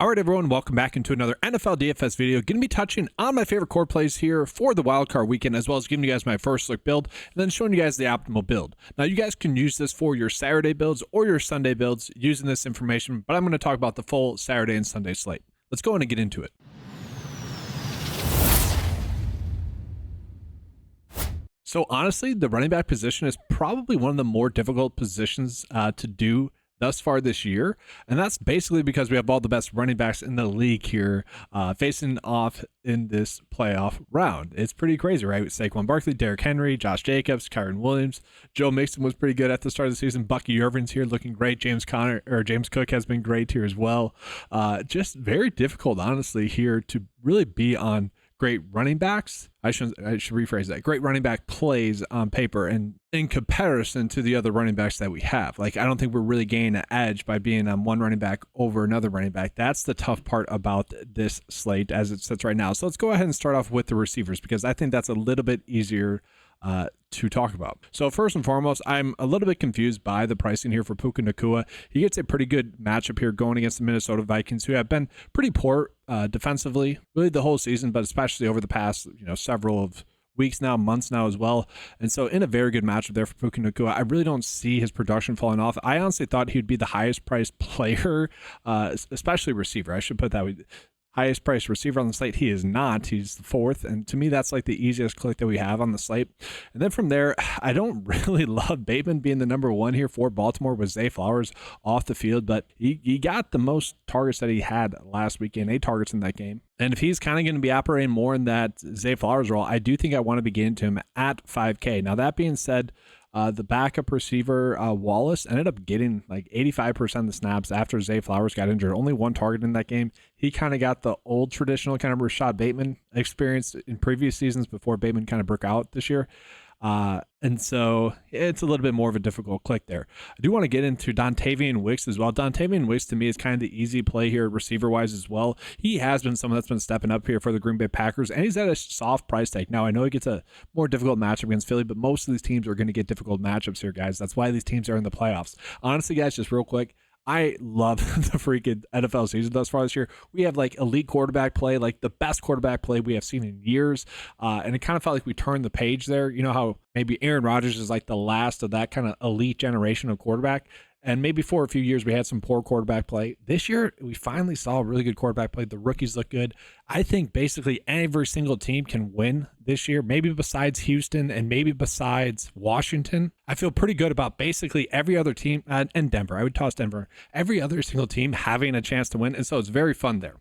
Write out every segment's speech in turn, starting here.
All right, everyone, welcome back into another NFL DFS video. Going to be touching on my favorite core plays here for the wildcard weekend, as well as giving you guys my first look build and then showing you guys the optimal build. Now, you guys can use this for your Saturday builds or your Sunday builds using this information, but I'm going to talk about the full Saturday and Sunday slate. Let's go in and get into it. So honestly, the running back position is probably one of the more difficult positions to do thus far this year, and that's basically because we have all the best running backs in the league here facing off in this playoff round. It's pretty crazy, right? Saquon Barkley, Derrick Henry, Josh Jacobs, Kyron Williams, Joe Mixon was pretty good at the start of the season. Bucky Irvin's here looking great. James Cook has been great here as well. Just very difficult, honestly, here to really be on great running backs. I should rephrase that. Great running back plays on paper and in comparison to the other running backs that we have. Like, I don't think we're really gaining an edge by being on one running back over another running back. That's the tough part about this slate as it sits right now. So let's go ahead and start off with the receivers, because I think that's a little bit easier to talk about. So first and foremost, I'm a little bit confused by the pricing here for Puka Nacua. He gets a pretty good matchup here going against the Minnesota Vikings, who have been pretty poor defensively really the whole season, but especially over the past several of weeks now, months now as well. And so in a very good matchup there for Puka Nacua, I really don't see his production falling off. I honestly thought he'd be the highest priced player, especially receiver. I should put that way. Highest priced receiver on the slate. He is not. He's the fourth, and to me that's like the easiest click that we have on the slate. And then from there, I don't really love Bateman being the number one here for Baltimore with Zay Flowers off the field, but he got the most targets that he had last weekend, 8 targets in that game. And if he's kind of going to be operating more in that Zay Flowers role, I do think I want to be getting to him at 5K. Now, that being said, the backup receiver, Wallace, ended up getting like 85% of the snaps after Zay Flowers got injured. Only 1 target in that game. He kind of got the old traditional kind of Rashad Bateman experience in previous seasons before Bateman kind of broke out this year. And so it's a little bit more of a difficult click there. I do want to get into Dontavian Wicks as well. Dontavian Wicks to me is kind of the easy play here receiver wise as well. He has been someone that's been stepping up here for the Green Bay Packers, and he's at a soft price tag. Now I know he gets a more difficult matchup against Philly, but most of these teams are going to get difficult matchups here, guys. That's why these teams are in the playoffs. Honestly, guys, just real quick, I love the freaking NFL season thus far this year. We have like elite quarterback play, like the best quarterback play we have seen in years. And it kind of felt like we turned the page there. You know how maybe Aaron Rodgers is like the last of that kind of elite generation of quarterback. And maybe for a few years we had some poor quarterback play. This year we finally saw really good quarterback play. The rookies look good. I think basically every single team can win this year, maybe besides Houston and maybe besides Washington. I feel pretty good about basically every other team, and Denver. I would toss Denver. Every other single team having a chance to win, and so it's very fun there.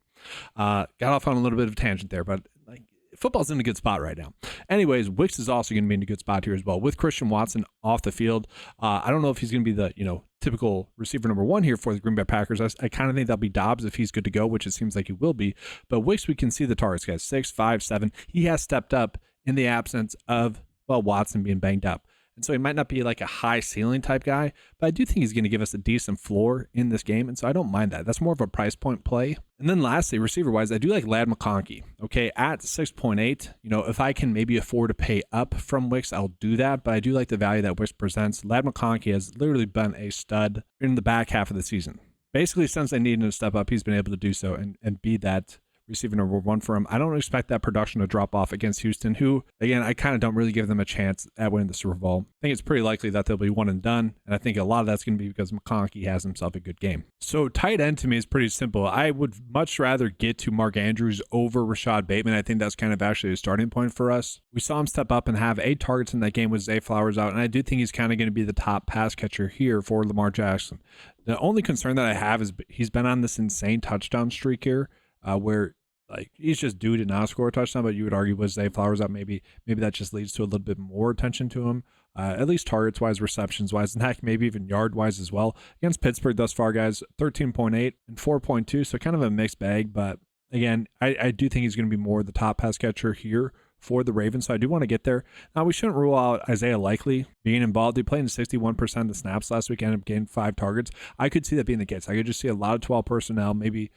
Got off on a little bit of a tangent there, but like, football's in a good spot right now. Anyways, Wicks is also going to be in a good spot here as well with Christian Watson off the field. I don't know if he's going to be the typical receiver number one here for the Green Bay Packers. I kind of think that'll be Dobbs if he's good to go, which it seems like he will be. But Wicks, we can see the targets, guys, 6, 5, 7. He has stepped up in the absence of Watson being banged up. And so he might not be like a high ceiling type guy, but I do think he's going to give us a decent floor in this game. And so I don't mind that. That's more of a price point play. And then lastly, receiver wise, I do like Ladd McConkey. Okay, at 6.8, if I can maybe afford to pay up from Wicks, I'll do that. But I do like the value that Wicks presents. Ladd McConkey has literally been a stud in the back half of the season. Basically, since they needed to step up, he's been able to do so and be that receiver number one for him. I don't expect that production to drop off against Houston, who, again, I kind of don't really give them a chance at winning the Super Bowl. I think it's pretty likely that they'll be one and done, and I think a lot of that's going to be because McConkey has himself a good game. So tight end to me is pretty simple. I would much rather get to Mark Andrews over Rashad Bateman. I think that's kind of actually a starting point for us. We saw him step up and have 8 targets in that game with Zay Flowers out, and I do think he's kind of going to be the top pass catcher here for Lamar Jackson. The only concern that I have is he's been on this insane touchdown streak here where like he's just due to not score a touchdown, but you would argue with Zay Flowers out, maybe that just leads to a little bit more attention to him, at least targets wise, receptions wise, and heck, maybe even yard wise as well. Against Pittsburgh thus far, guys, 13.8 and 4.2, so kind of a mixed bag. But again, I do think he's going to be more the top pass catcher here for the Ravens, so I do want to get there. Now, we shouldn't rule out Isaiah Likely being involved. He played in 61% of the snaps last week, ended up getting 5 targets. I could see that being the case. I could just see a lot of 12 personnel, maybe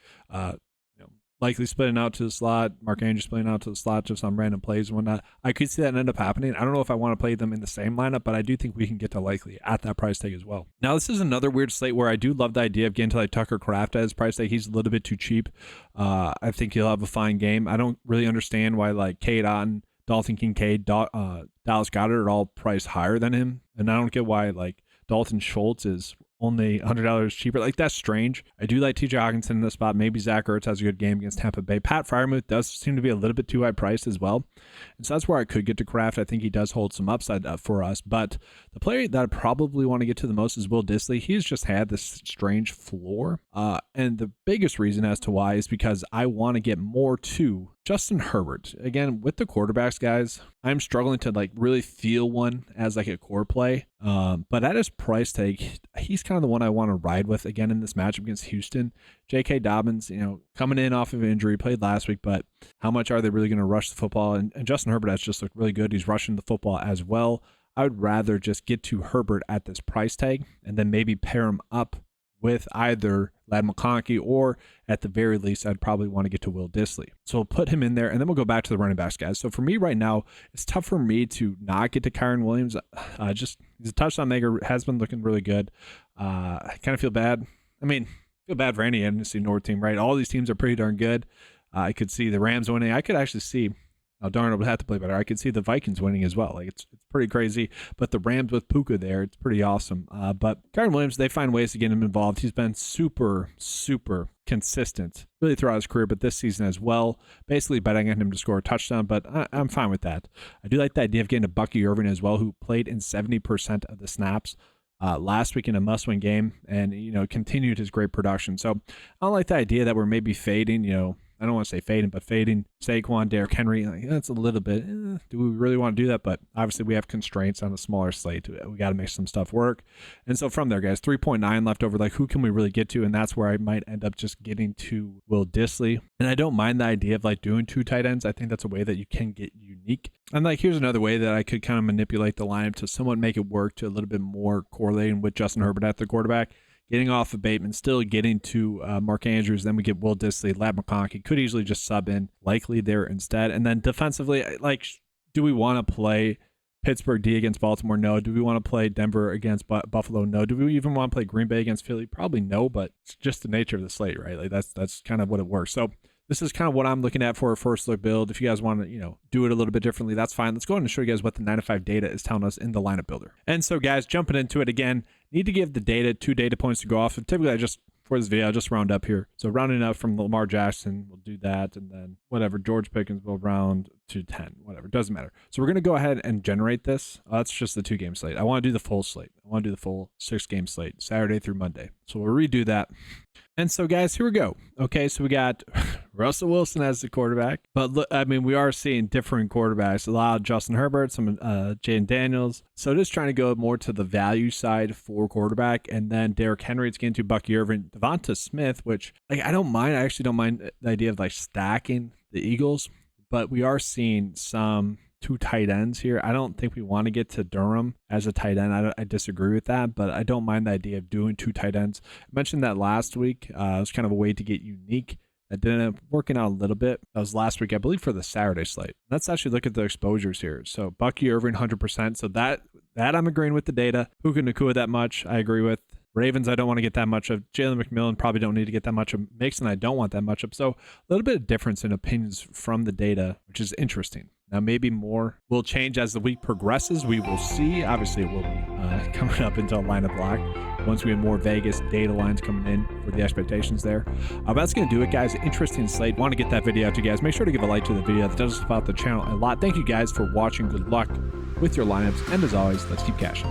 likely splitting out to the slot, Mark Andrews splitting out to the slot, just on random plays and whatnot. I could see that end up happening. I don't know if I want to play them in the same lineup, but I do think we can get to likely at that price tag as well. Now, this is another weird slate where I do love the idea of getting to like Tucker Kraft as price tag. He's a little bit too cheap. I think he'll have a fine game. I don't really understand why like Cade Otton, Dalton Kincaid, Dallas Goedert are all priced higher than him. And I don't get why like Dalton Schultz is only $100 cheaper. Like, that's strange. I do like TJ Hawkinson in this spot. Maybe Zach Ertz has a good game against Tampa Bay. Pat Freiermuth does seem to be a little bit too high priced as well. And so that's where I could get to Kraft. I think he does hold some upside for us. But the player that I probably want to get to the most is Will Dissly. He's just had this strange floor. And the biggest reason as to why is because I want to get more to Justin Herbert. Again, with the quarterbacks, guys, I'm struggling to like really feel one as like a core play. But at his price tag, he's kind of the one I want to ride with again in this matchup against Houston. J.K. Dobbins, coming in off of injury, played last week, but how much are they really going to rush the football? And Justin Herbert has just looked really good. He's rushing the football as well. I would rather just get to Herbert at this price tag and then maybe pair him up with either Ladd McConkey, or at the very least, I'd probably want to get to Will Dissly. So we'll put him in there, and then we'll go back to the running backs, guys. So for me right now, it's tough for me to not get to Kyren Williams. He's a touchdown maker, has been looking really good. I kind of feel bad. Feel bad for any NFC North team, right? All these teams are pretty darn good. I could see the Rams winning. I could actually see, Darnold would have to play better. I could see the Vikings winning as well. Like, it's pretty crazy. But the Rams with Puka there, it's pretty awesome. But Kyren Williams, they find ways to get him involved. He's been super, super consistent really throughout his career, but this season as well. Basically betting on him to score a touchdown, but I'm fine with that. I do like the idea of getting to Bucky Irvin as well, who played in 70% of the snaps last week in a must-win game, and continued his great production. So I don't like the idea that we're maybe fading, I don't want to say fading, but fading Saquon, Derrick Henry. Like, that's a little bit, do we really want to do that? But obviously we have constraints on a smaller slate. We got to make some stuff work. And so from there, guys, 3.9 left over. Like, who can we really get to? And that's where I might end up just getting to Will Dissly. And I don't mind the idea of like doing two tight ends. I think that's a way that you can get unique. And like, here's another way that I could kind of manipulate the lineup to somewhat make it work to a little bit more correlating with Justin Herbert at the quarterback. Getting off of Bateman, still getting to Mark Andrews. Then we get Will Dissly, Ladd McConkey. Could easily just sub in likely there instead. And then defensively, like, do we want to play Pittsburgh D against Baltimore? No. Do we want to play Denver against Buffalo? No. Do we even want to play Green Bay against Philly? Probably no, but it's just the nature of the slate, right? Like, that's kind of what it works. So this is kind of what I'm looking at for a first look build. If you guys want to, do it a little bit differently, that's fine. Let's go ahead and show you guys what the 9-to-5 data is telling us in the lineup builder. And so, guys, jumping into it again, need to give the data 2 data points to go off. And typically, for this video, I'll just round up here. So rounding up from Lamar Jackson, we'll do that. And then whatever, George Pickens will round to 10, whatever, doesn't matter. So we're going to go ahead and generate this. That's just the 2-game slate. I want to do the full slate. I want to do the full 6-game slate, Saturday through Monday. So we'll redo that. And so, guys, here we go. Okay, so we got Russell Wilson as the quarterback. But look, we are seeing different quarterbacks. A lot of Justin Herbert, some Jaden Daniels. So just trying to go more to the value side for quarterback. And then Derrick Henry, it's getting to Bucky Irvin, Devonta Smith, which I don't mind. I actually don't mind the idea of like stacking the Eagles. But we are seeing some 2 tight ends here. I don't think we want to get to Durham as a tight end. I disagree with that, but I don't mind the idea of doing 2 tight ends. I mentioned that last week. It was kind of a way to get unique. That didn't end up working out a little bit. That was last week, I believe, for the Saturday slate. Let's actually look at the exposures here. So Bucky Irvin, 100%. So that I'm agreeing with the data. Puka Nacua that much, I agree with. Ravens, I don't want to get that much of. Jalen McMillan, probably don't need to get that much of. Mixon, I don't want that much of. So a little bit of difference in opinions from the data, which is interesting. Now, maybe more will change as the week progresses. We will see. Obviously, it will be coming up into a lineup block once we have more Vegas data lines coming in for the expectations there. But that's going to do it, guys. Interesting slate. Want to get that video out to you guys. Make sure to give a like to the video. That does help out the channel a lot. Thank you guys for watching. Good luck with your lineups. And as always, let's keep cashing.